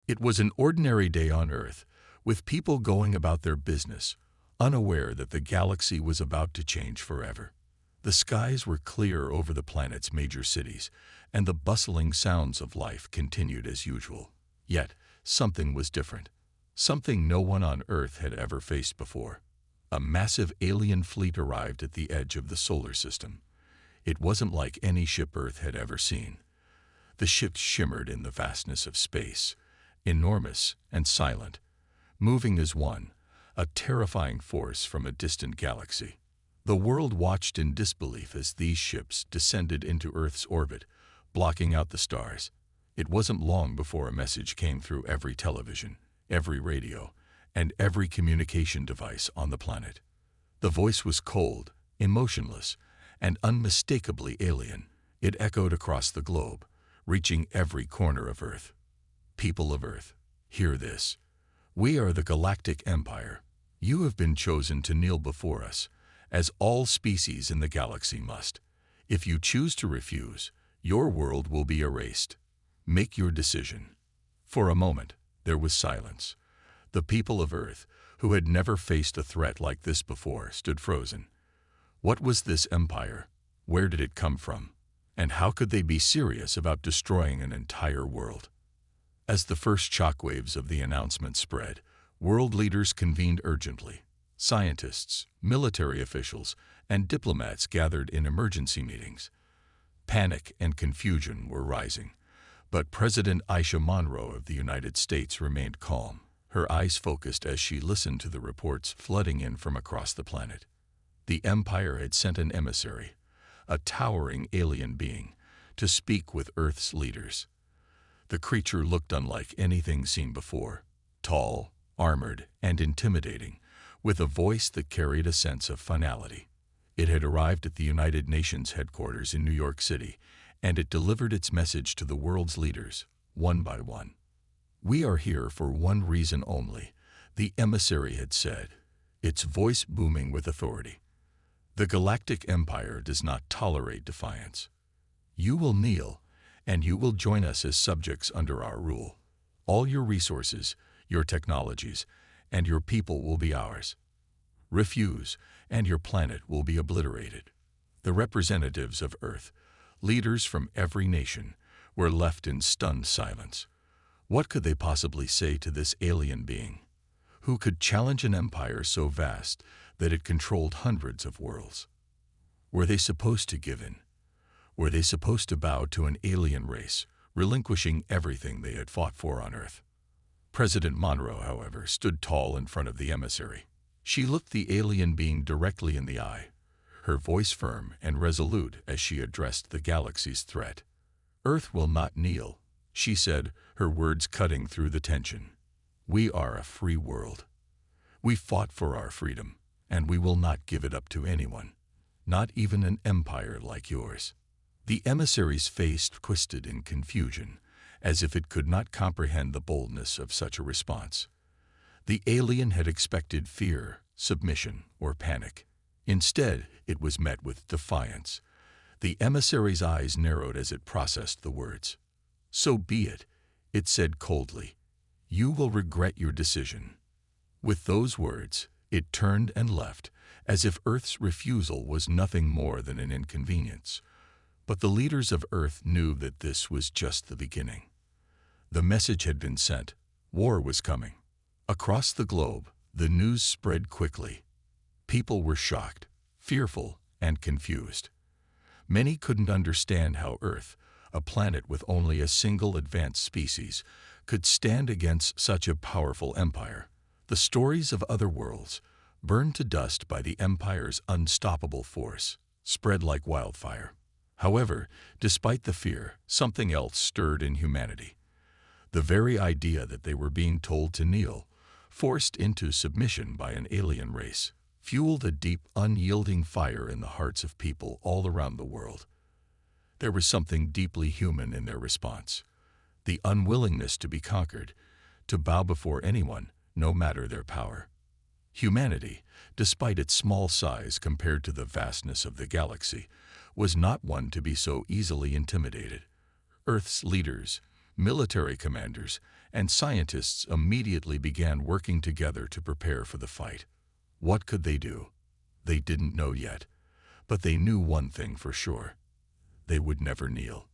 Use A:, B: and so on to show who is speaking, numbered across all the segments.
A: It was an ordinary day on Earth, with people going about their business, unaware that the galaxy was about to change forever. The skies were clear over the planet's major cities, and the bustling sounds of life continued as usual. Yet, something was different. Something no one on Earth had ever faced before. A massive alien fleet arrived at the edge of the solar system. It wasn't like any ship Earth had ever seen. The ship shimmered in the vastness of space, enormous and silent, moving as one, a terrifying force from a distant galaxy. The world watched in disbelief as these ships descended into Earth's orbit, blocking out the stars. It wasn't long before a message came through every television, every radio, and every communication device on the planet. The voice was cold, emotionless, and unmistakably alien. It echoed across the globe, reaching every corner of Earth. People of Earth, hear this. We are the Galactic Empire. You have been chosen to kneel before us, as all species in the galaxy must. If you choose to refuse, your world will be erased. Make your decision. For a moment, there was silence. The people of Earth, who had never faced a threat like this before, stood frozen. What was this empire? Where did it come from? And how could they be serious about destroying an entire world? As the first shockwaves of the announcement spread, world leaders convened urgently. Scientists, military officials, and diplomats gathered in emergency meetings. Panic and confusion were rising, but President Aisha Monroe of the United States remained calm, her eyes focused as she listened to the reports flooding in from across the planet. The Empire had sent an emissary, a towering alien being, to speak with Earth's leaders. The creature looked unlike anything seen before, tall, armored, and intimidating, with a voice that carried a sense of finality. It had arrived at the United Nations headquarters in New York City, and it delivered its message to the world's leaders, one by one. We are here for one reason only, the emissary had said, its voice booming with authority. The Galactic Empire does not tolerate defiance. You will kneel, and you will join us as subjects under our rule. All your resources, your technologies, and your people will be ours. Refuse, and your planet will be obliterated. The representatives of Earth, leaders from every nation, were left in stunned silence. What could they possibly say to this alien being? Who could challenge an empire so vast that it controlled hundreds of worlds? Were they supposed to give in? Were they supposed to bow to an alien race, relinquishing everything they had fought for on Earth? President Monroe, however, stood tall in front of the emissary. She looked the alien being directly in the eye, her voice firm and resolute as she addressed the galaxy's threat. Earth will not kneel, she said, her words cutting through the tension. We are a free world. We fought for our freedom, and we will not give it up to anyone, not even an empire like yours. The emissary's face twisted in confusion, as if it could not comprehend the boldness of such a response. The alien had expected fear, submission, or panic. Instead, it was met with defiance. The emissary's eyes narrowed as it processed the words. So be it said coldly. You will regret your decision. With those words, it turned and left, as if Earth's refusal was nothing more than an inconvenience. But the leaders of Earth knew that this was just the beginning. The message had been sent. War was coming. Across the globe, the news spread quickly. People were shocked, fearful, and confused. Many couldn't understand how Earth, a planet with only a single advanced species, could stand against such a powerful empire. The stories of other worlds, burned to dust by the Empire's unstoppable force, spread like wildfire. However, despite the fear, something else stirred in humanity. The very idea that they were being told to kneel, forced into submission by an alien race, fueled a deep, unyielding fire in the hearts of people all around the world. There was something deeply human in their response. The unwillingness to be conquered, to bow before anyone, no matter their power. Humanity, despite its small size compared to the vastness of the galaxy, was not one to be so easily intimidated. Earth's leaders, Military commanders and scientists immediately began working together to prepare for the fight. What could they do? They didn't know yet, but they knew one thing for sure. They would never kneel.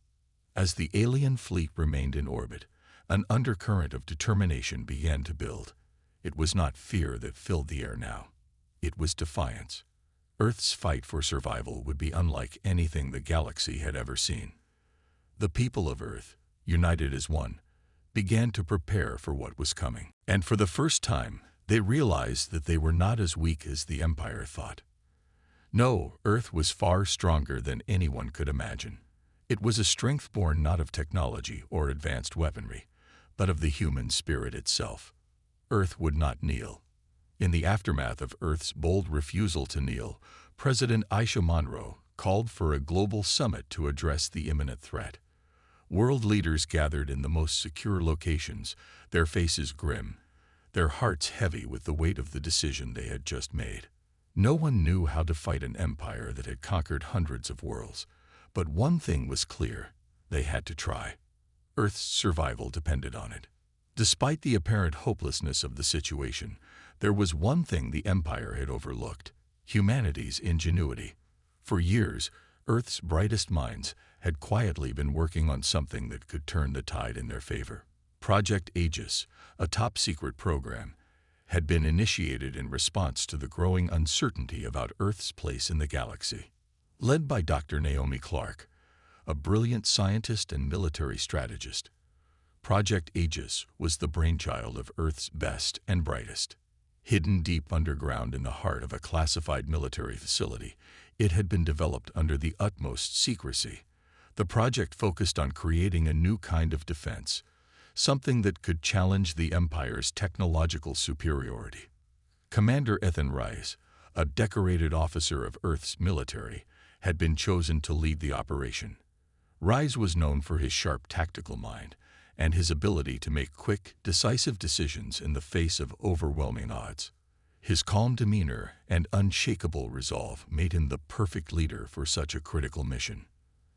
A: As the alien fleet remained in orbit, an undercurrent of determination began to build. It was not fear that filled the air now. It was defiance. Earth's fight for survival would be unlike anything the galaxy had ever seen. The people of Earth, united as one, began to prepare for what was coming. And for the first time, they realized that they were not as weak as the Empire thought. No, Earth was far stronger than anyone could imagine. It was a strength born not of technology or advanced weaponry, but of the human spirit itself. Earth would not kneel. In the aftermath of Earth's bold refusal to kneel, President Aisha Monroe called for a global summit to address the imminent threat. World leaders gathered in the most secure locations, their faces grim, their hearts heavy with the weight of the decision they had just made. No one knew how to fight an empire that had conquered hundreds of worlds, but one thing was clear: they had to try. Earth's survival depended on it. Despite the apparent hopelessness of the situation, there was one thing the Empire had overlooked: humanity's ingenuity. For years, Earth's brightest minds had quietly been working on something that could turn the tide in their favor. Project Aegis, a top-secret program, had been initiated in response to the growing uncertainty about Earth's place in the galaxy. Led by Dr. Naomi Clark, a brilliant scientist and military strategist, Project Aegis was the brainchild of Earth's best and brightest. Hidden deep underground in the heart of a classified military facility, it had been developed under the utmost secrecy. The project focused on creating a new kind of defense, something that could challenge the Empire's technological superiority. Commander Ethan Rice, a decorated officer of Earth's military, had been chosen to lead the operation. Rice was known for his sharp tactical mind and his ability to make quick, decisive decisions in the face of overwhelming odds. His calm demeanor and unshakable resolve made him the perfect leader for such a critical mission.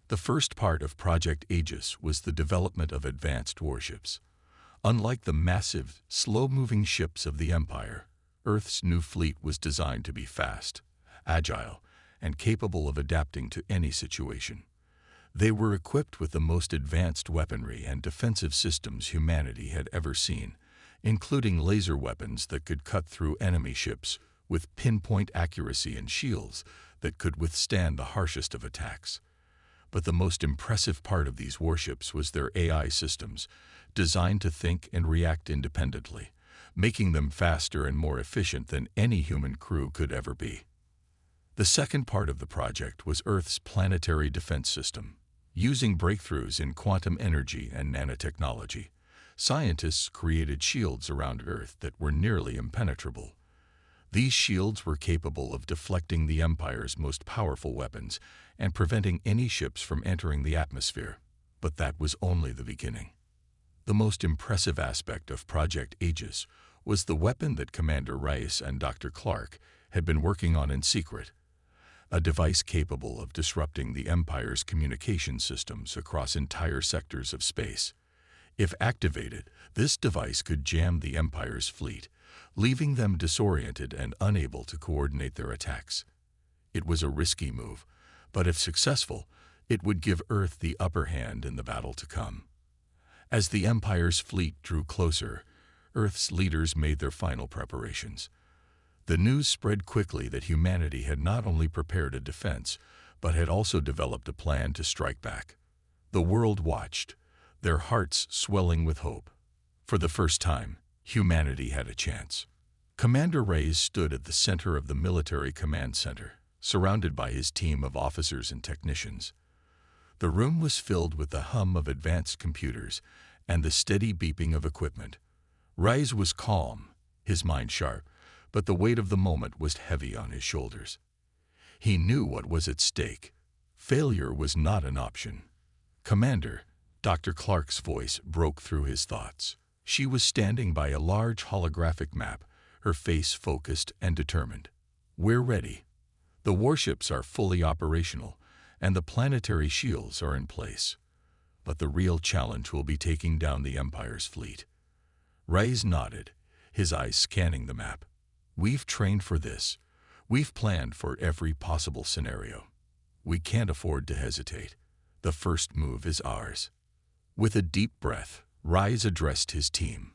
A: The first part of Project Aegis was the development of advanced warships. Unlike the massive, slow-moving ships of the Empire, Earth's new fleet was designed to be fast, agile, and capable of adapting to any situation. They were equipped with the most advanced weaponry and defensive systems humanity had ever seen, including laser weapons that could cut through enemy ships with pinpoint accuracy and shields that could withstand the harshest of attacks. But the most impressive part of these warships was their AI systems, designed to think and react independently, making them faster and more efficient than any human crew could ever be. The second part of the project was Earth's planetary defense system. Using breakthroughs in quantum energy and nanotechnology, scientists created shields around Earth that were nearly impenetrable. These shields were capable of deflecting the Empire's most powerful weapons and preventing any ships from entering the atmosphere. But that was only the beginning. The most impressive aspect of Project Aegis was the weapon that Commander Rice and Dr. Clark had been working on in secret, a device capable of disrupting the Empire's communication systems across entire sectors of space. If activated, this device could jam the Empire's fleet, leaving them disoriented and unable to coordinate their attacks. It was a risky move, but if successful, it would give Earth the upper hand in the battle to come. As the Empire's fleet drew closer, Earth's leaders made their final preparations. The news spread quickly that humanity had not only prepared a defense, but had also developed a plan to strike back. The world watched, their hearts swelling with hope. For the first time, humanity had a chance. Commander Reyes stood at the center of the military command center, surrounded by his team of officers and technicians. The room was filled with the hum of advanced computers and the steady beeping of equipment. Reyes was calm, his mind sharp, but the weight of the moment was heavy on his shoulders. He knew what was at stake. Failure was not an option. "Commander," Dr. Clark's voice broke through his thoughts. She was standing by a large holographic map, her face focused and determined. "We're ready. The warships are fully operational, and the planetary shields are in place. but the real challenge will be taking down the Empire's fleet. Reyes nodded, his eyes scanning the map. We've trained for this. We've planned for every possible scenario. We can't afford to hesitate. The first move is ours. With a deep breath, Reyes addressed his team.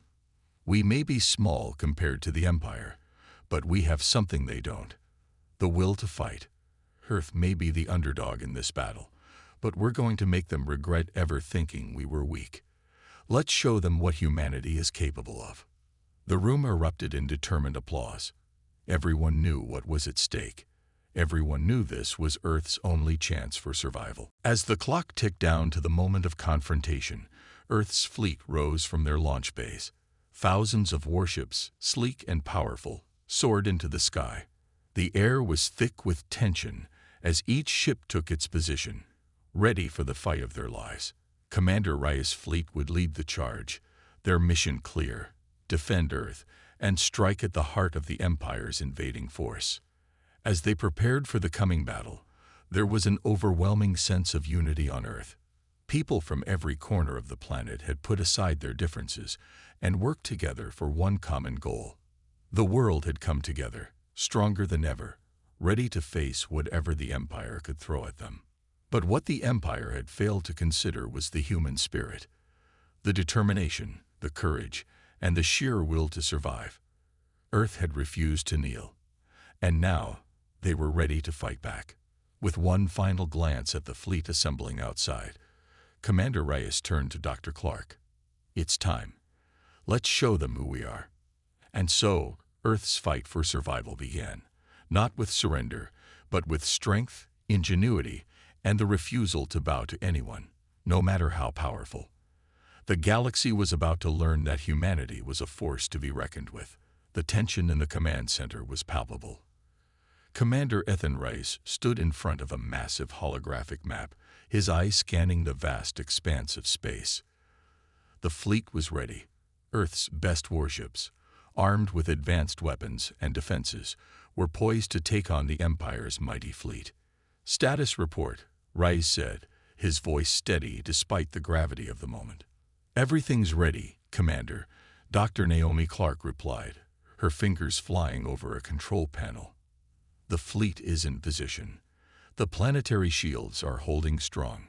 A: We may be small compared to the Empire, but we have something they don't. The will to fight. Earth may be the underdog in this battle, but we're going to make them regret ever thinking we were weak. Let's show them what humanity is capable of. The room erupted in determined applause. Everyone knew what was at stake. Everyone knew this was Earth's only chance for survival. As the clock ticked down to the moment of confrontation, Earth's fleet rose from their launch bays. Thousands of warships, sleek and powerful, soared into the sky. The air was thick with tension as each ship took its position, ready for the fight of their lives. Commander Reyes' fleet would lead the charge, their mission clear: defend Earth and strike at the heart of the Empire's invading force. As they prepared for the coming battle, there was an overwhelming sense of unity on Earth. People from every corner of the planet had put aside their differences and worked together for one common goal. The world had come together, stronger than ever, ready to face whatever the Empire could throw at them. But what the Empire had failed to consider was the human spirit, the determination, the courage, and the sheer will to survive. Earth had refused to kneel, and now they were ready to fight back. With one final glance at the fleet assembling outside, Commander Reyes turned to Dr. Clark. It's time. Let's show them who we are. And so, Earth's fight for survival began, not with surrender, but with strength, ingenuity, and the refusal to bow to anyone, no matter how powerful. The galaxy was about to learn that humanity was a force to be reckoned with. The tension in the command center was palpable. Commander Ethan Reyes stood in front of a massive holographic map, his eyes scanning the vast expanse of space. The fleet was ready. Earth's best warships, armed with advanced weapons and defenses, were poised to take on the Empire's mighty fleet. "Status report," Reyes said, his voice steady despite the gravity of the moment. "Everything's ready, Commander," Dr. Naomi Clark replied, her fingers flying over a control panel. "The fleet is in position. The planetary shields are holding strong.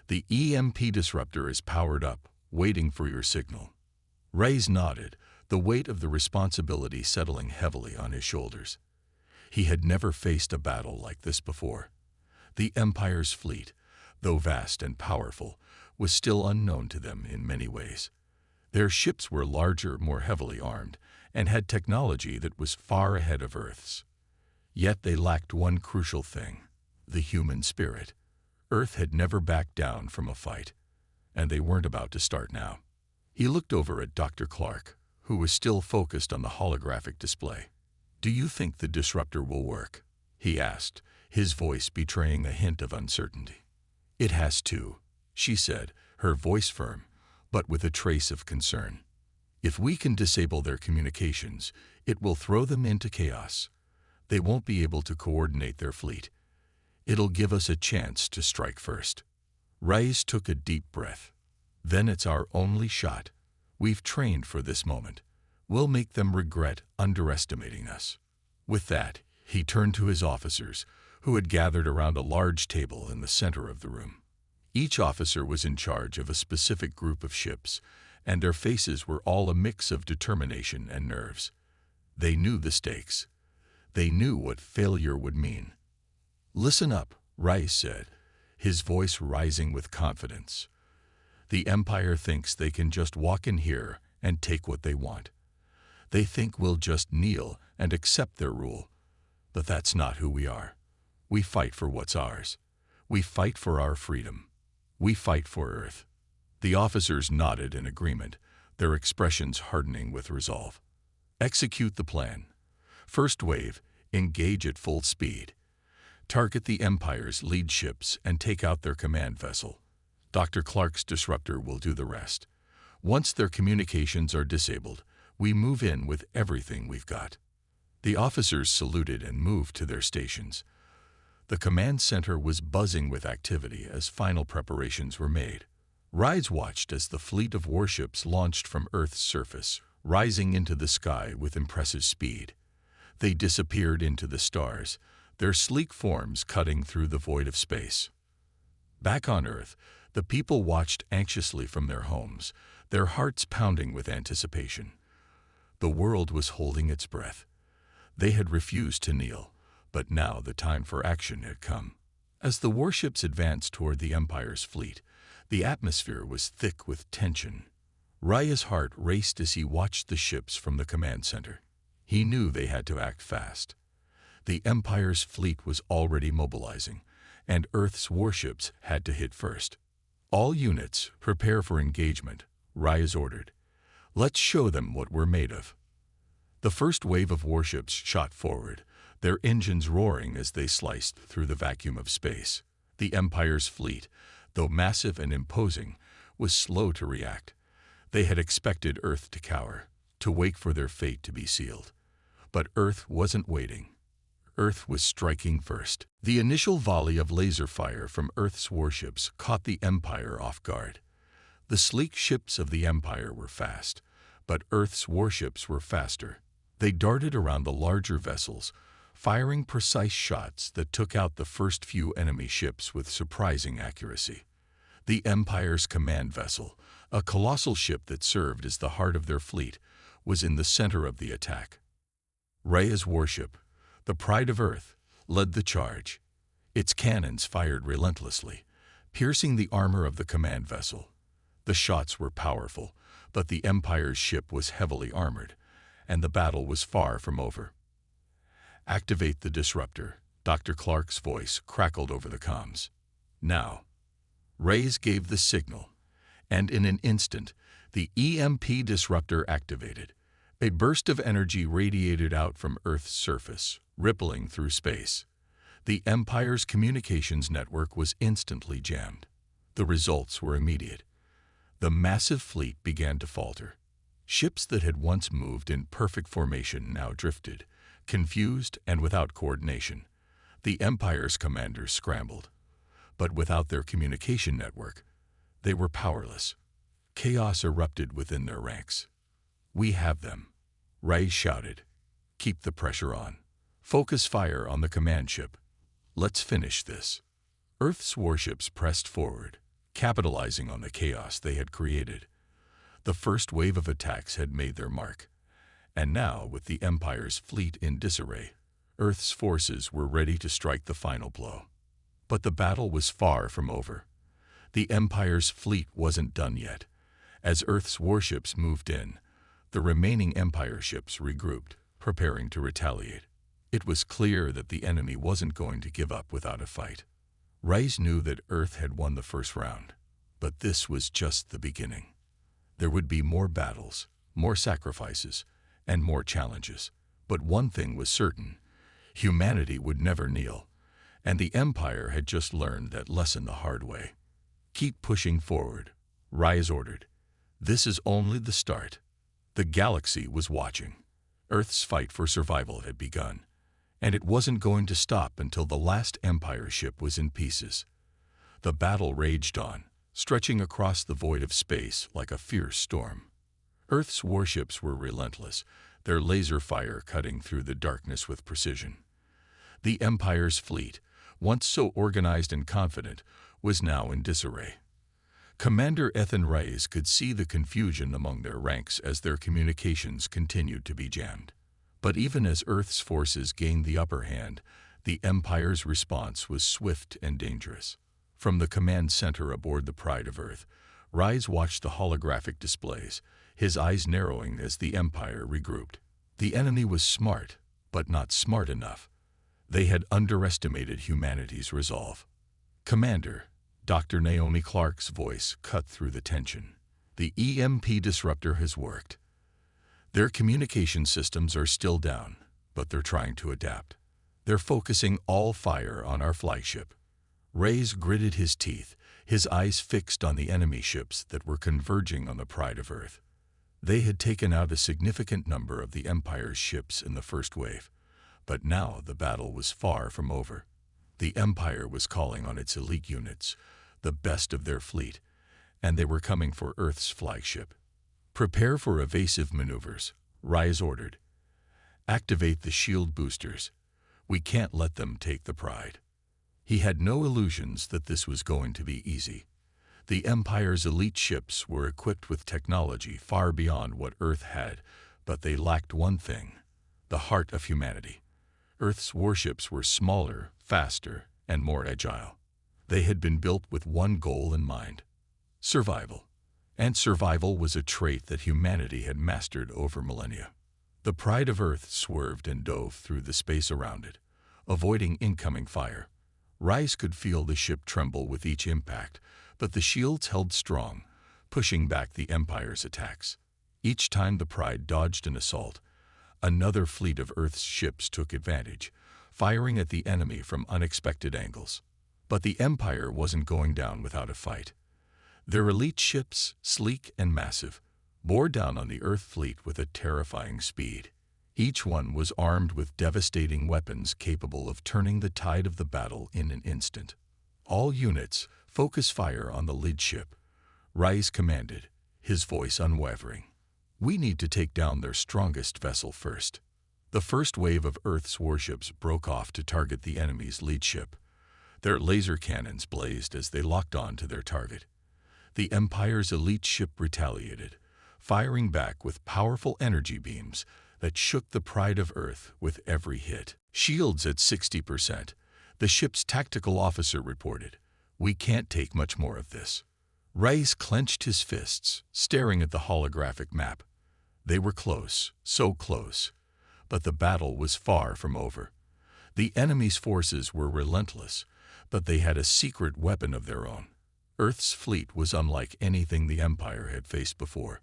A: The EMP disruptor is powered up, waiting for your signal." Reyes nodded, the weight of the responsibility settling heavily on his shoulders. He had never faced a battle like this before. The Empire's fleet, though vast and powerful, was still unknown to them in many ways. Their ships were larger, more heavily armed, and had technology that was far ahead of Earth's. Yet they lacked one crucial thing: the human spirit. Earth had never backed down from a fight, and they weren't about to start now. He looked over at Dr. Clark, who was still focused on the holographic display. "Do you think the disruptor will work?" he asked, his voice betraying a hint of uncertainty. "It has to," she said, her voice firm, but with a trace of concern. "If we can disable their communications, it will throw them into chaos. They won't be able to coordinate their fleet. It'll give us a chance to strike first." Reyes took a deep breath. "Then it's our only shot. We've trained for this moment. We'll make them regret underestimating us." With that, he turned to his officers, who had gathered around a large table in the center of the room. Each officer was in charge of a specific group of ships, and their faces were all a mix of determination and nerves. They knew the stakes. They knew what failure would mean. "Listen up," Reyes said, his voice rising with confidence. "The Empire thinks they can just walk in here and take what they want. They think we'll just kneel and accept their rule. But that's not who we are. We fight for what's ours. We fight for our freedom. We fight for Earth." The officers nodded in agreement, their expressions hardening with resolve. "Execute the plan. First wave, engage at full speed. Target the Empire's lead ships and take out their command vessel. Dr. Clark's disruptor will do the rest. Once their communications are disabled, we move in with everything we've got." The officers saluted and moved to their stations. The command center was buzzing with activity as final preparations were made. Rise watched as the fleet of warships launched from Earth's surface, rising into the sky with impressive speed. They disappeared into the stars, their sleek forms cutting through the void of space. Back on Earth, the people watched anxiously from their homes, their hearts pounding with anticipation. The world was holding its breath. They had refused to kneel, but now the time for action had come. As the warships advanced toward the Empire's fleet, the atmosphere was thick with tension. Raya's heart raced as he watched the ships from the command center. He knew they had to act fast. The Empire's fleet was already mobilizing, and Earth's warships had to hit first. All units, prepare for engagement, Raya's ordered. Let's show them what we're made of. The first wave of warships shot forward, their engines roaring as they sliced through the vacuum of space. The Empire's fleet, though massive and imposing, was slow to react. They had expected Earth to cower, to wait for their fate to be sealed. But Earth wasn't waiting. Earth was striking first. The initial volley of laser fire from Earth's warships caught the Empire off guard. The sleek ships of the Empire were fast, but Earth's warships were faster. They darted around the larger vessels, firing precise shots that took out the first few enemy ships with surprising accuracy. The Empire's command vessel, a colossal ship that served as the heart of their fleet, was in the center of the attack. Raya's warship, the Pride of Earth, led the charge. Its cannons fired relentlessly, piercing the armor of the command vessel. The shots were powerful, but the Empire's ship was heavily armored, and the battle was far from over. "Activate the disruptor," Dr. Clark's voice crackled over the comms. Now. Rays gave the signal, and in an instant, the EMP disruptor activated. A burst of energy radiated out from Earth's surface, rippling through space. The Empire's communications network was instantly jammed. The results were immediate. The massive fleet began to falter. Ships that had once moved in perfect formation now drifted, confused and without coordination. The Empire's commanders scrambled. But without their communication network, they were powerless. Chaos erupted within their ranks. "We have them," Ray shouted. "Keep the pressure on. Focus fire on the command ship. Let's finish this." Earth's warships pressed forward, capitalizing on the chaos they had created. The first wave of attacks had made their mark, and now, with the Empire's fleet in disarray, Earth's forces were ready to strike the final blow. But the battle was far from over. The Empire's fleet wasn't done yet. As Earth's warships moved in, the remaining Empire ships regrouped, preparing to retaliate. It was clear that the enemy wasn't going to give up without a fight. Rise knew that Earth had won the first round, but this was just the beginning. There would be more battles, more sacrifices, and more challenges. But one thing was certain: humanity would never kneel, and the Empire had just learned that lesson the hard way. "Keep pushing forward," Rise ordered. "This is only the start." The galaxy was watching. Earth's fight for survival had begun, and it wasn't going to stop until the last Empire ship was in pieces. The battle raged on, stretching across the void of space like a fierce storm. Earth's warships were relentless, their laser fire cutting through the darkness with precision. The Empire's fleet, once so organized and confident, was now in disarray. Commander Ethan Reyes could see the confusion among their ranks as their communications continued to be jammed. But even as Earth's forces gained the upper hand, the Empire's response was swift and dangerous. From the command center aboard the Pride of Earth, Rise watched the holographic displays, his eyes narrowing as the Empire regrouped. The enemy was smart, but not smart enough. They had underestimated humanity's resolve. "Commander," Dr. Naomi Clark's voice cut through the tension. "The EMP disruptor has worked. Their communication systems are still down, but they're trying to adapt. They're focusing all fire on our flagship." Reyes gritted his teeth, his eyes fixed on the enemy ships that were converging on the Pride of Earth. They had taken out a significant number of the Empire's ships in the first wave, but now the battle was far from over. The Empire was calling on its elite units, the best of their fleet, and they were coming for Earth's flagship. "Prepare for evasive maneuvers," Rise ordered. "Activate the shield boosters. We can't let them take the pride." He had no illusions that this was going to be easy. The Empire's elite ships were equipped with technology far beyond what Earth had, but they lacked one thing: the heart of humanity. Earth's warships were smaller, faster, and more agile. They had been built with one goal in mind: survival. And survival was a trait that humanity had mastered over millennia. The Pride of Earth swerved and dove through the space around it, avoiding incoming fire. Rise could feel the ship tremble with each impact, but the shields held strong, pushing back the Empire's attacks. Each time the Pride dodged an assault, another fleet of Earth's ships took advantage, firing at the enemy from unexpected angles. But the Empire wasn't going down without a fight. Their elite ships, sleek and massive, bore down on the Earth fleet with a terrifying speed. Each one was armed with devastating weapons capable of turning the tide of the battle in an instant. "All units, focus fire on the lead ship," Rise commanded, his voice unwavering. "We need to take down their strongest vessel first." The first wave of Earth's warships broke off to target the enemy's lead ship. Their laser cannons blazed as they locked on to their target. The Empire's elite ship retaliated, firing back with powerful energy beams that shook the Pride of Earth with every hit. "Shields at 60%, the ship's tactical officer reported. "We can't take much more of this." Rise clenched his fists, staring at the holographic map. They were close, so close, but the battle was far from over. The enemy's forces were relentless, but they had a secret weapon of their own. Earth's fleet was unlike anything the Empire had faced before.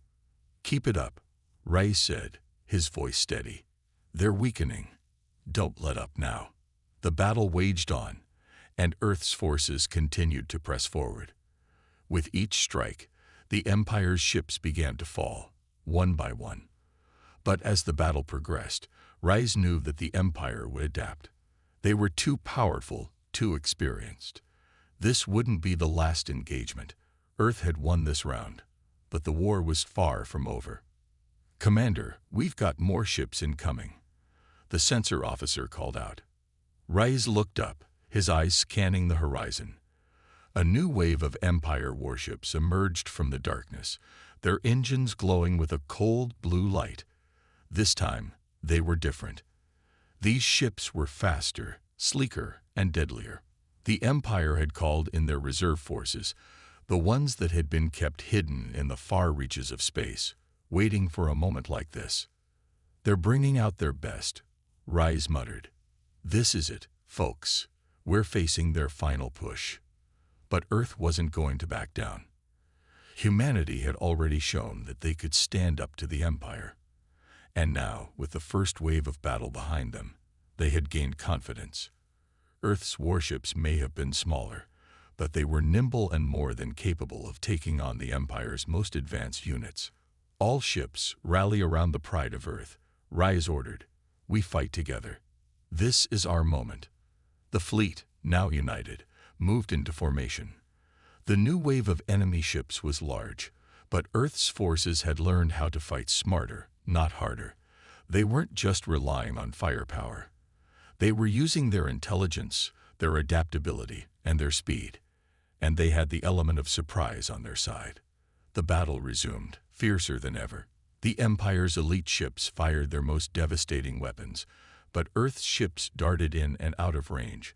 A: "Keep it up," Rise said, his voice steady. "They're weakening. Don't let up now." The battle waged on, and Earth's forces continued to press forward. With each strike, the Empire's ships began to fall, one by one. But as the battle progressed, Rise knew that the Empire would adapt. They were too powerful, too experienced. This wouldn't be the last engagement. Earth had won this round, but the war was far from over. "Commander, we've got more ships incoming," the sensor officer called out. Rise looked up, his eyes scanning the horizon. A new wave of Empire warships emerged from the darkness, their engines glowing with a cold blue light. This time, they were different. These ships were faster, sleeker, and deadlier. The Empire had called in their reserve forces, the ones that had been kept hidden in the far reaches of space, waiting for a moment like this. "They're bringing out their best," Rise muttered. "This is it, folks. We're facing their final push." But Earth wasn't going to back down. Humanity had already shown that they could stand up to the Empire. And now, with the first wave of battle behind them, they had gained confidence. Earth's warships may have been smaller, but they were nimble and more than capable of taking on the Empire's most advanced units. "All ships, rally around the Pride of Earth," Rise ordered. "We fight together. This is our moment." The fleet, now united, moved into formation. The new wave of enemy ships was large, but Earth's forces had learned how to fight smarter, not harder. They weren't just relying on firepower. They were using their intelligence, their adaptability, and their speed. And they had the element of surprise on their side. The battle resumed, fiercer than ever. The Empire's elite ships fired their most devastating weapons, but Earth's ships darted in and out of range,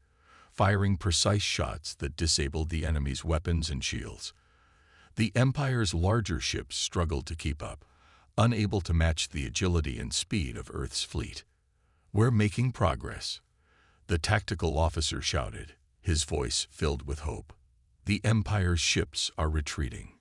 A: firing precise shots that disabled the enemy's weapons and shields. The Empire's larger ships struggled to keep up, unable to match the agility and speed of Earth's fleet. "We're making progress," the tactical officer shouted, his voice filled with hope. "The Empire's ships are retreating."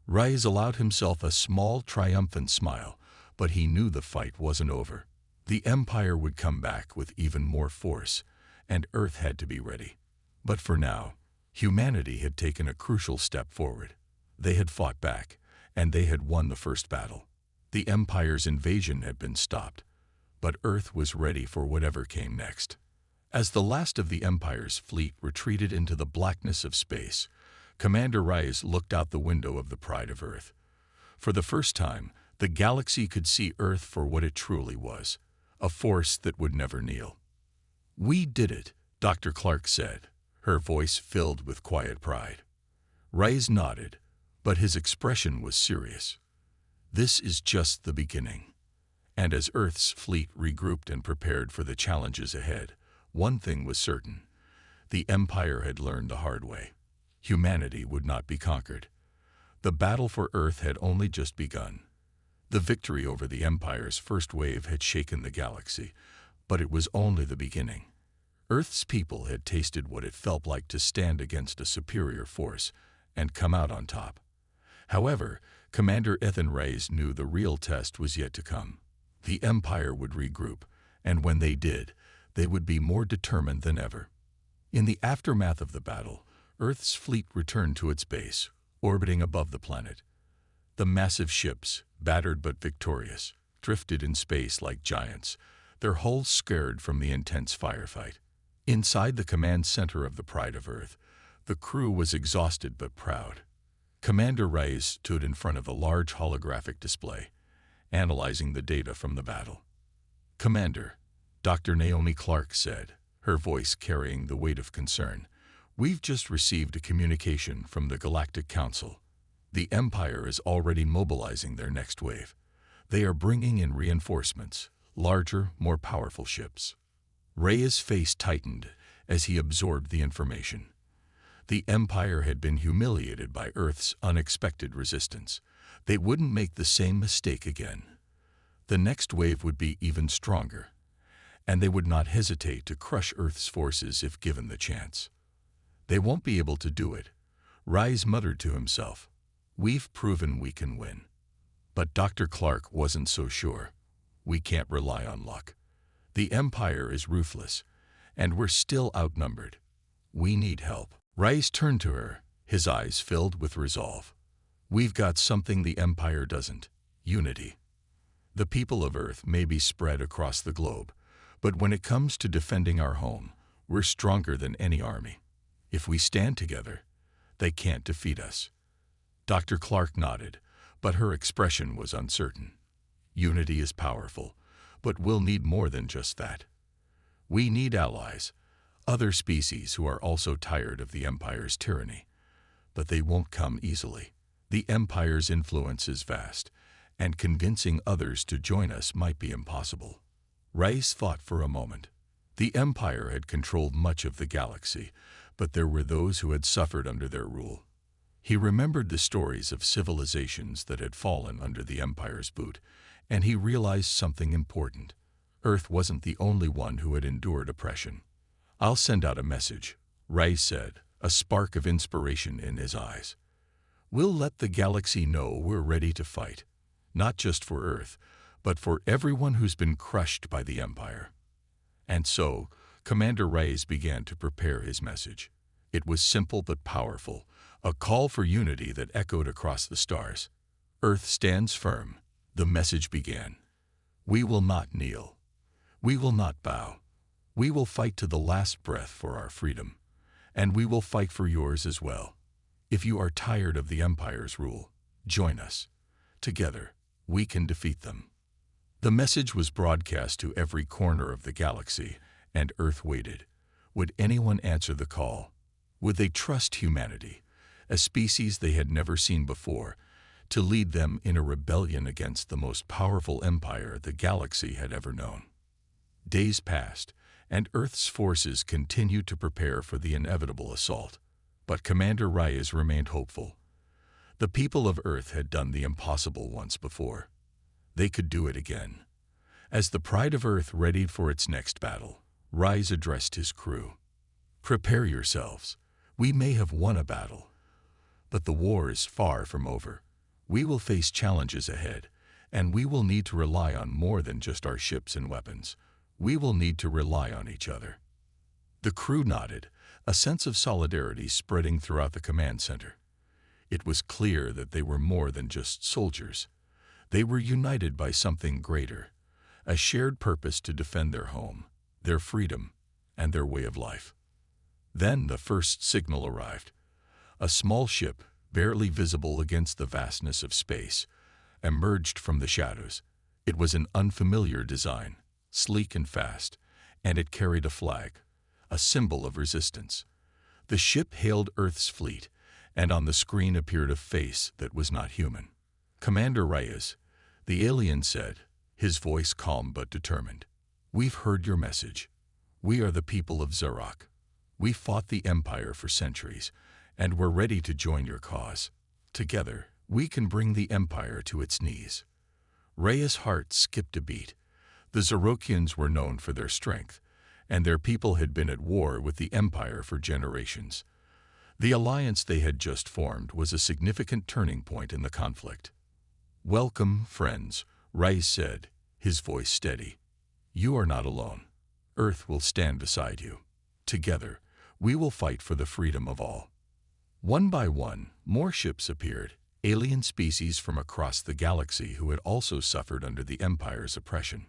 A: Rise allowed himself a small, triumphant smile, but he knew the fight wasn't over. The Empire would come back with even more force, and Earth had to be ready. But for now, humanity had taken a crucial step forward. They had fought back, and they had won the first battle. The Empire's invasion had been stopped, but Earth was ready for whatever came next. As the last of the Empire's fleet retreated into the blackness of space, Commander Rais looked out the window of the Pride of Earth. For the first time, the galaxy could see Earth for what it truly was, a force that would never kneel. "We did it," Dr. Clark said, her voice filled with quiet pride. Rais nodded, but his expression was serious. "This is just the beginning." And as Earth's fleet regrouped and prepared for the challenges ahead, one thing was certain. The Empire had learned the hard way. Humanity would not be conquered. The battle for Earth had only just begun. The victory over the Empire's first wave had shaken the galaxy, but it was only the beginning. Earth's people had tasted what it felt like to stand against a superior force and come out on top. However, Commander Ethan Rais knew the real test was yet to come. The Empire would regroup, and when they did, they would be more determined than ever. In the aftermath of the battle, Earth's fleet returned to its base, orbiting above the planet. The massive ships, battered but victorious, drifted in space like giants, their hulls scarred from the intense firefight. Inside the command center of the Pride of Earth, the crew was exhausted but proud. Commander Rais stood in front of a large holographic display, analyzing the data from the battle. "Commander," Dr. Naomi Clark said, her voice carrying the weight of concern, "we've just received a communication from the Galactic Council. The Empire is already mobilizing their next wave. They are bringing in reinforcements, larger, more powerful ships." Ray's face tightened as he absorbed the information. The Empire had been humiliated by Earth's unexpected resistance. They wouldn't make the same mistake again. The next wave would be even stronger, and they would not hesitate to crush Earth's forces if given the chance. "They won't be able to do it," Rais muttered to himself. "We've proven we can win." But Dr. Clark wasn't so sure. "We can't rely on luck. The Empire is ruthless, and we're still outnumbered. We need help." Rais turned to her, his eyes filled with resolve. "We've got something the Empire doesn't: unity. The people of Earth may be spread across the globe, but when it comes to defending our home, we're stronger than any army. If we stand together, they can't defeat us." Dr. Clark nodded, but her expression was uncertain. "Unity is powerful, but we'll need more than just that. We need allies, other species who are also tired of the Empire's tyranny. But they won't come easily. The Empire's influence is vast, and convincing others to join us might be impossible." Rais thought for a moment. The Empire had controlled much of the galaxy, but there were those who had suffered under their rule. He remembered the stories of civilizations that had fallen under the Empire's boot, and he realized something important. Earth wasn't the only one who had endured oppression. "I'll send out a message," Rais said, a spark of inspiration in his eyes. "We'll let the galaxy know we're ready to fight, not just for Earth, but for everyone who's been crushed by the Empire." And so, Commander Rais began to prepare his message. It was simple but powerful, a call for unity that echoed across the stars. "Earth stands firm," the message began. "We will not kneel. We will not bow. We will fight to the last breath for our freedom, and we will fight for yours as well. If you are tired of the Empire's rule, join us. Together, we can defeat them." The message was broadcast to every corner of the galaxy, and Earth waited. Would anyone answer the call? Would they trust humanity, a species they had never seen before, to lead them in a rebellion against the most powerful empire the galaxy had ever known? Days passed, and Earth's forces continued to prepare for the inevitable assault. But Commander Rais remained hopeful. The people of Earth had done the impossible once before. They could do it again. As the Pride of Earth readied for its next battle, Rais addressed his crew. "Prepare yourselves. We may have won a battle, but the war is far from over. We will face challenges ahead, and we will need to rely on more than just our ships and weapons. We will need to rely on each other." The crew nodded, a sense of solidarity spreading throughout the command center. It was clear that they were more than just soldiers. They were united by something greater, a shared purpose to defend their home, their freedom, and their way of life. Then the first signal arrived. A small ship, barely visible against the vastness of space, emerged from the shadows. It was an unfamiliar design, sleek and fast, and it carried a flag, a symbol of resistance. The ship hailed Earth's fleet, and on the screen appeared a face that was not human. "Commander Reyes," the alien said, his voice calm but determined. "We've heard your message. We are the people of Zarok. We fought the Empire for centuries, and we're ready to join your cause. Together, we can bring the Empire to its knees." Reyes' heart skipped a beat. The Zarokians were known for their strength, and their people had been at war with the Empire for generations. The alliance they had just formed was a significant turning point in the conflict. "Welcome, friends," Reyes said, his voice steady. "You are not alone. Earth will stand beside you. Together, we will fight for the freedom of all." One by one, more ships appeared, alien species from across the galaxy who had also suffered under the Empire's oppression.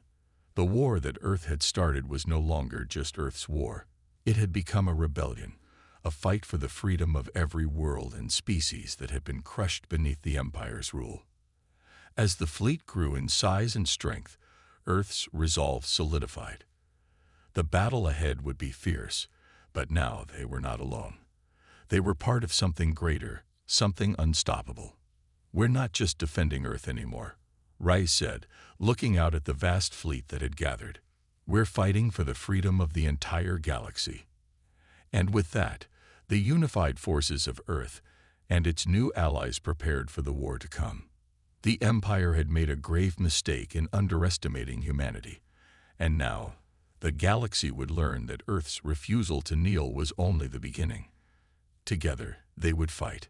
A: The war that Earth had started was no longer just Earth's war. It had become a rebellion, a fight for the freedom of every world and species that had been crushed beneath the Empire's rule. As the fleet grew in size and strength, Earth's resolve solidified. The battle ahead would be fierce, but now they were not alone. They were part of something greater, something unstoppable. "We're not just defending Earth anymore," Reyes said, looking out at the vast fleet that had gathered. "We're fighting for the freedom of the entire galaxy." And with that, the unified forces of Earth and its new allies prepared for the war to come. The Empire had made a grave mistake in underestimating humanity, and now the galaxy would learn that Earth's refusal to kneel was only the beginning. Together, they would fight,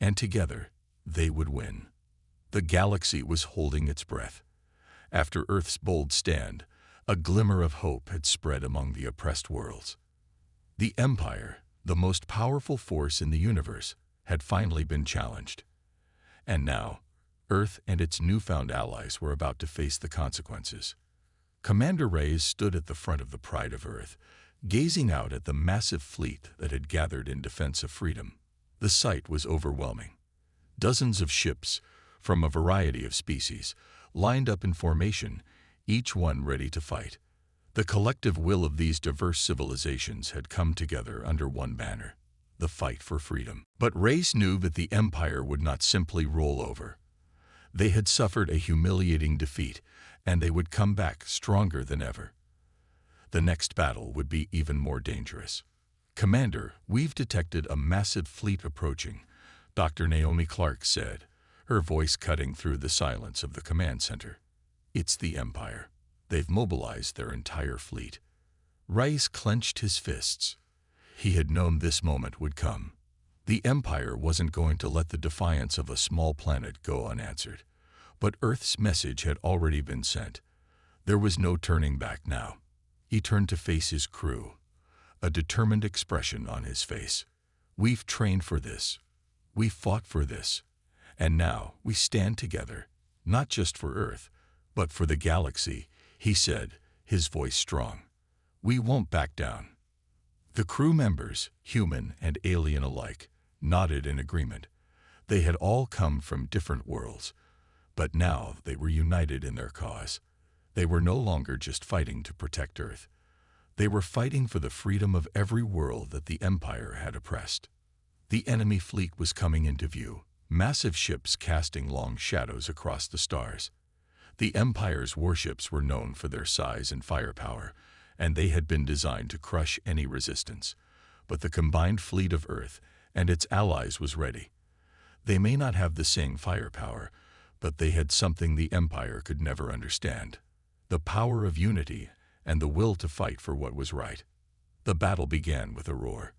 A: and together, they would win. The galaxy was holding its breath. After Earth's bold stand, a glimmer of hope had spread among the oppressed worlds. The Empire, the most powerful force in the universe, had finally been challenged. And now, Earth and its newfound allies were about to face the consequences. Commander Reyes stood at the front of the Pride of Earth, gazing out at the massive fleet that had gathered in defense of freedom. The sight was overwhelming. Dozens of ships, from a variety of species, lined up in formation, each one ready to fight. The collective will of these diverse civilizations had come together under one banner, the fight for freedom. But Reyes knew that the Empire would not simply roll over. They had suffered a humiliating defeat, and they would come back stronger than ever. The next battle would be even more dangerous. "Commander, we've detected a massive fleet approaching," Dr. Naomi Clark said, her voice cutting through the silence of the command center. "It's the Empire. They've mobilized their entire fleet." Reyes clenched his fists. He had known this moment would come. The Empire wasn't going to let the defiance of a small planet go unanswered. But Earth's message had already been sent. There was no turning back now. He turned to face his crew, a determined expression on his face. "We've trained for this. We fought for this. And now we stand together, not just for Earth, but for the galaxy," he said, his voice strong. "We won't back down." The crew members, human and alien alike, nodded in agreement. They had all come from different worlds, but now they were united in their cause. They were no longer just fighting to protect Earth. They were fighting for the freedom of every world that the Empire had oppressed. The enemy fleet was coming into view, massive ships casting long shadows across the stars. The Empire's warships were known for their size and firepower, and they had been designed to crush any resistance. But the combined fleet of Earth and its allies was ready. They may not have the same firepower, but they had something the Empire could never understand: the power of unity and the will to fight for what was right. The battle began with a roar.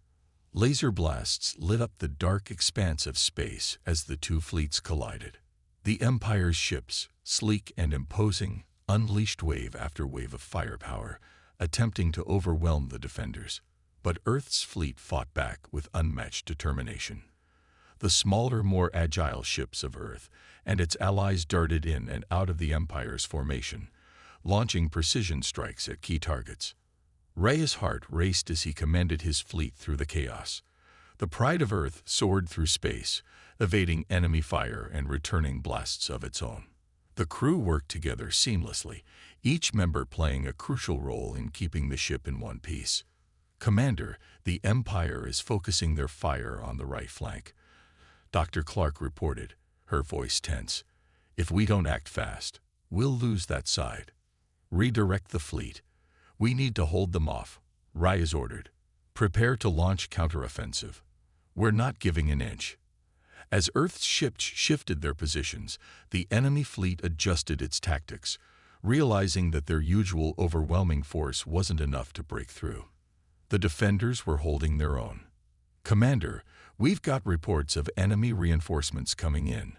A: Laser blasts lit up the dark expanse of space as the two fleets collided. The Empire's ships, sleek and imposing, unleashed wave after wave of firepower, attempting to overwhelm the defenders. But Earth's fleet fought back with unmatched determination. The smaller, more agile ships of Earth and its allies darted in and out of the Empire's formation, launching precision strikes at key targets. Reyes' heart raced as he commended his fleet through the chaos. The Pride of Earth soared through space, evading enemy fire and returning blasts of its own. The crew worked together seamlessly, each member playing a crucial role in keeping the ship in one piece. "Commander, the Empire is focusing their fire on the right flank," Dr. Clark reported, her voice tense. "If we don't act fast, we'll lose that side. Redirect the fleet. We need to hold them off," Rais ordered. "Prepare to launch counteroffensive. We're not giving an inch." As Earth's ships shifted their positions, the enemy fleet adjusted its tactics, realizing that their usual overwhelming force wasn't enough to break through. The defenders were holding their own. "Commander, we've got reports of enemy reinforcements coming in,"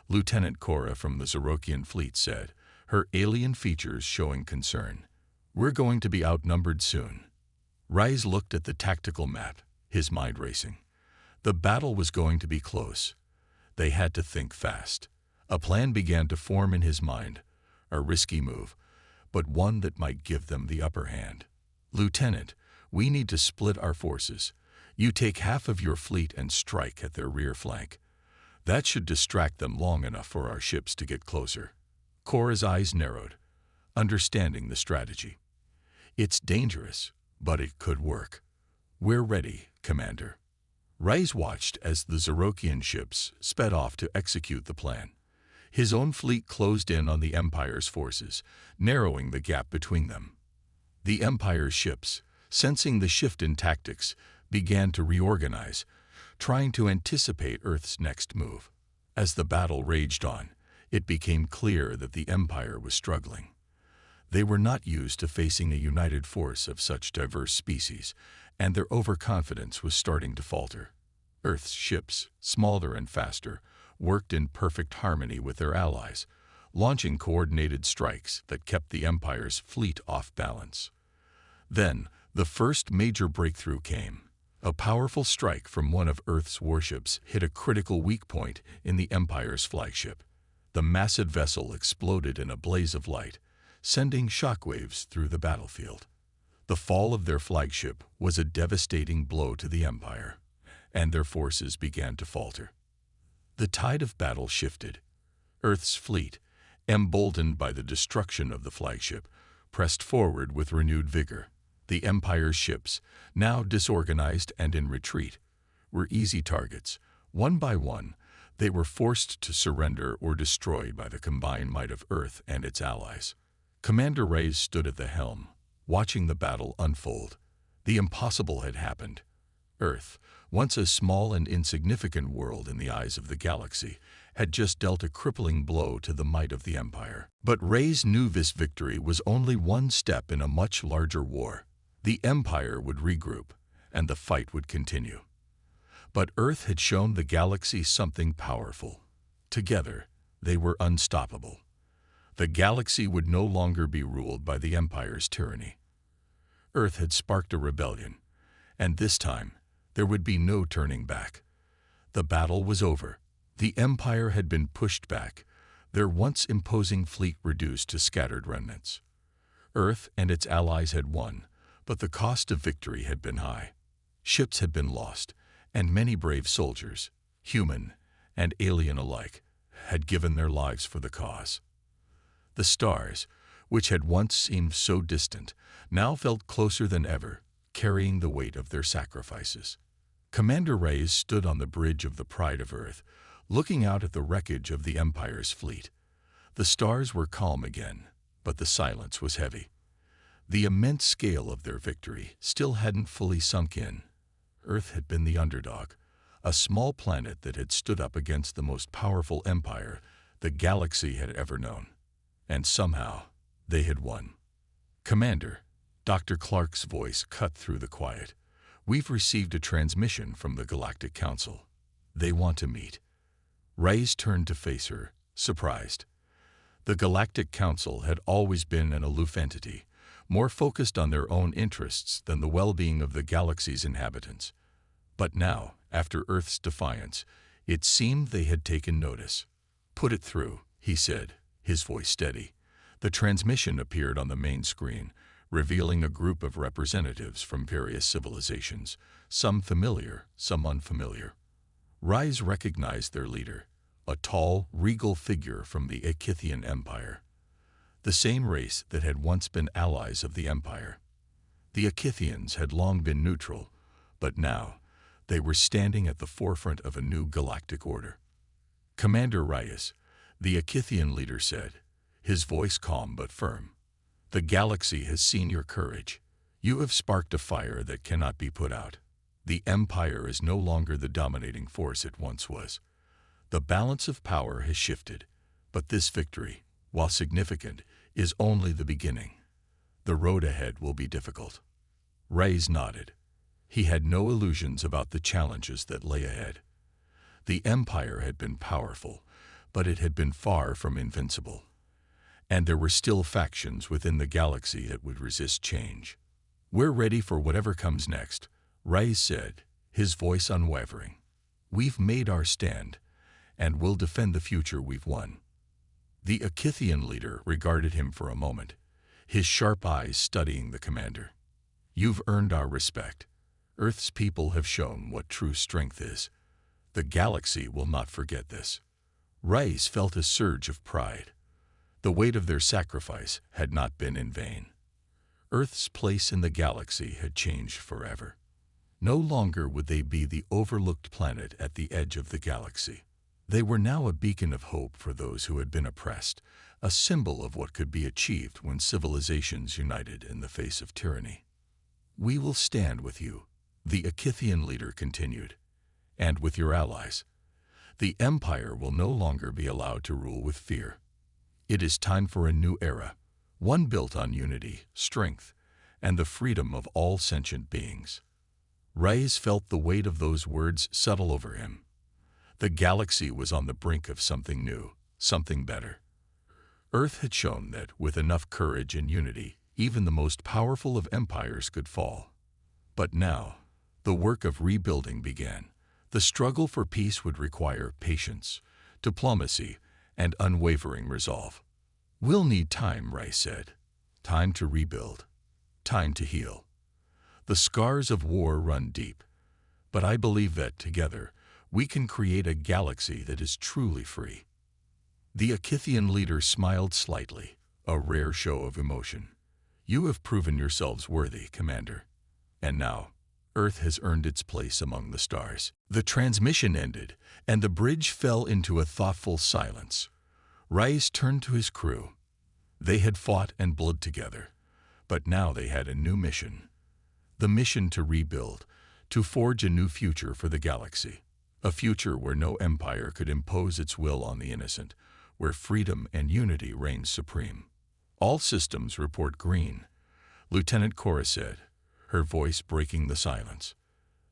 A: Lieutenant Cora from the Zorokian fleet said, her alien features showing concern. "We're going to be outnumbered soon." Rais looked at the tactical map, his mind racing. The battle was going to be close. They had to think fast. A plan began to form in his mind, a risky move, but one that might give them the upper hand. "Lieutenant, we need to split our forces. You take half of your fleet and strike at their rear flank. That should distract them long enough for our ships to get closer." Cora's eyes narrowed, understanding the strategy. "It's dangerous, but it could work." "We're ready, Commander." Rais watched as the Zorokian ships sped off to execute the plan. His own fleet closed in on the Empire's forces, narrowing the gap between them. The Empire's ships, sensing the shift in tactics, began to reorganize, trying to anticipate Earth's next move. As the battle raged on, it became clear that the Empire was struggling. They were not used to facing a united force of such diverse species, and their overconfidence was starting to falter. Earth's ships, smaller and faster, worked in perfect harmony with their allies, launching coordinated strikes that kept the Empire's fleet off balance. Then, the first major breakthrough came. A powerful strike from one of Earth's warships hit a critical weak point in the Empire's flagship. The massive vessel exploded in a blaze of light, sending shockwaves through the battlefield. The fall of their flagship was a devastating blow to the Empire, and their forces began to falter. The tide of battle shifted. Earth's fleet, emboldened by the destruction of the flagship, pressed forward with renewed vigor. The Empire's ships, now disorganized and in retreat, were easy targets. One by one, they were forced to surrender or destroyed by the combined might of Earth and its allies. Commander Rais stood at the helm, watching the battle unfold. The impossible had happened. Earth, once a small and insignificant world in the eyes of the galaxy, had just dealt a crippling blow to the might of the Empire. But Rais knew this victory was only one step in a much larger war. The Empire would regroup, and the fight would continue. But Earth had shown the galaxy something powerful. Together, they were unstoppable. The galaxy would no longer be ruled by the Empire's tyranny. Earth had sparked a rebellion, and this time, there would be no turning back. The battle was over. The Empire had been pushed back, their once imposing fleet reduced to scattered remnants. Earth and its allies had won, but the cost of victory had been high. Ships had been lost, and many brave soldiers, human and alien alike, had given their lives for the cause. The stars, which had once seemed so distant, now felt closer than ever, carrying the weight of their sacrifices. Commander Rais stood on the bridge of the Pride of Earth, looking out at the wreckage of the Empire's fleet. The stars were calm again, but the silence was heavy. The immense scale of their victory still hadn't fully sunk in. Earth had been the underdog, a small planet that had stood up against the most powerful empire the galaxy had ever known. And somehow, they had won. "Commander," Dr. Clark's voice cut through the quiet, "we've received a transmission from the Galactic Council. They want to meet." Rais turned to face her, surprised. The Galactic Council had always been an aloof entity, more focused on their own interests than the well-being of the galaxy's inhabitants. But now, after Earth's defiance, it seemed they had taken notice. "Put it through," he said, his voice steady. The transmission appeared on the main screen, revealing a group of representatives from various civilizations, some familiar, some unfamiliar. Rise recognized their leader, a tall, regal figure from the Akithian Empire, the same race that had once been allies of the Empire. The Akithians had long been neutral, but now they were standing at the forefront of a new galactic order. "Commander Reyes," the Akithian leader said, his voice calm but firm, "the galaxy has seen your courage. You have sparked a fire that cannot be put out. The Empire is no longer the dominating force it once was. The balance of power has shifted, but this victory, while significant, is only the beginning. The road ahead will be difficult." Reyes nodded. He had no illusions about the challenges that lay ahead. The Empire had been powerful, but it had been far from invincible. And there were still factions within the galaxy that would resist change. "We're ready for whatever comes next," Reyes said, his voice unwavering. "We've made our stand, and we'll defend the future we've won." The Akithian leader regarded him for a moment, his sharp eyes studying the commander. "You've earned our respect. Earth's people have shown what true strength is. The galaxy will not forget this." Reyes felt a surge of pride. The weight of their sacrifice had not been in vain. Earth's place in the galaxy had changed forever. No longer would they be the overlooked planet at the edge of the galaxy. They were now a beacon of hope for those who had been oppressed, a symbol of what could be achieved when civilizations united in the face of tyranny. "We will stand with you," the Akithian leader continued, "and with your allies. The Empire will no longer be allowed to rule with fear. It is time for a new era, one built on unity, strength, and the freedom of all sentient beings." Reyes felt the weight of those words settle over him. The galaxy was on the brink of something new, something better. Earth had shown that, with enough courage and unity, even the most powerful of empires could fall. But now, the work of rebuilding began. The struggle for peace would require patience, diplomacy, and unwavering resolve. "We'll need time," Reyes said. "Time to rebuild. Time to heal. The scars of war run deep, but I believe that, together, we can create a galaxy that is truly free." The Akithian leader smiled slightly, a rare show of emotion. "You have proven yourselves worthy, Commander. And now, Earth has earned its place among the stars." The transmission ended, and the bridge fell into a thoughtful silence. Reyes turned to his crew. They had fought and bled together, but now they had a new mission. The mission to rebuild, to forge a new future for the galaxy. A future where no empire could impose its will on the innocent, where freedom and unity reigned supreme. "All systems report green," Lieutenant Cora said, her voice breaking the silence.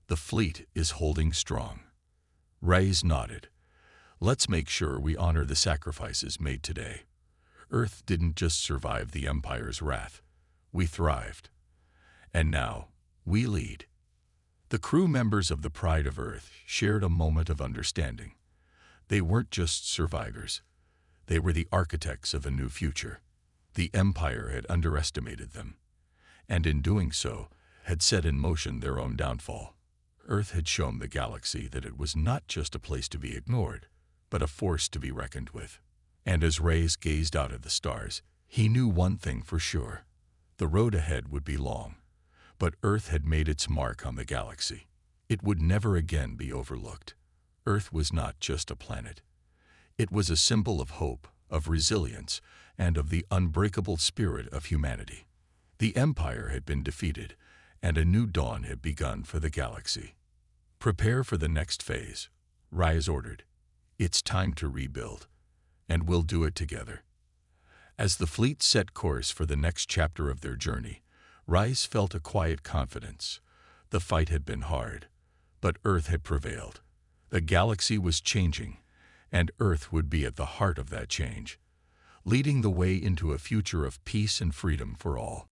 A: "The fleet is holding strong." Reyes nodded. "Let's make sure we honor the sacrifices made today. Earth didn't just survive the Empire's wrath. We thrived. And now, we lead." The crew members of the Pride of Earth shared a moment of understanding. They weren't just survivors. They were the architects of a new future. The Empire had underestimated them, and in doing so, had set in motion their own downfall. Earth had shown the galaxy that it was not just a place to be ignored, but a force to be reckoned with. And as Reyes gazed out at the stars, he knew one thing for sure. The road ahead would be long, but Earth had made its mark on the galaxy. It would never again be overlooked. Earth was not just a planet. It was a symbol of hope, of resilience, and of the unbreakable spirit of humanity. The Empire had been defeated, and a new dawn had begun for the galaxy. "Prepare for the next phase," Reyes ordered. "It's time to rebuild, and we'll do it together." As the fleet set course for the next chapter of their journey, Reyes felt a quiet confidence. The fight had been hard, but Earth had prevailed. The galaxy was changing, and Earth would be at the heart of that change, leading the way into a future of peace and freedom for all.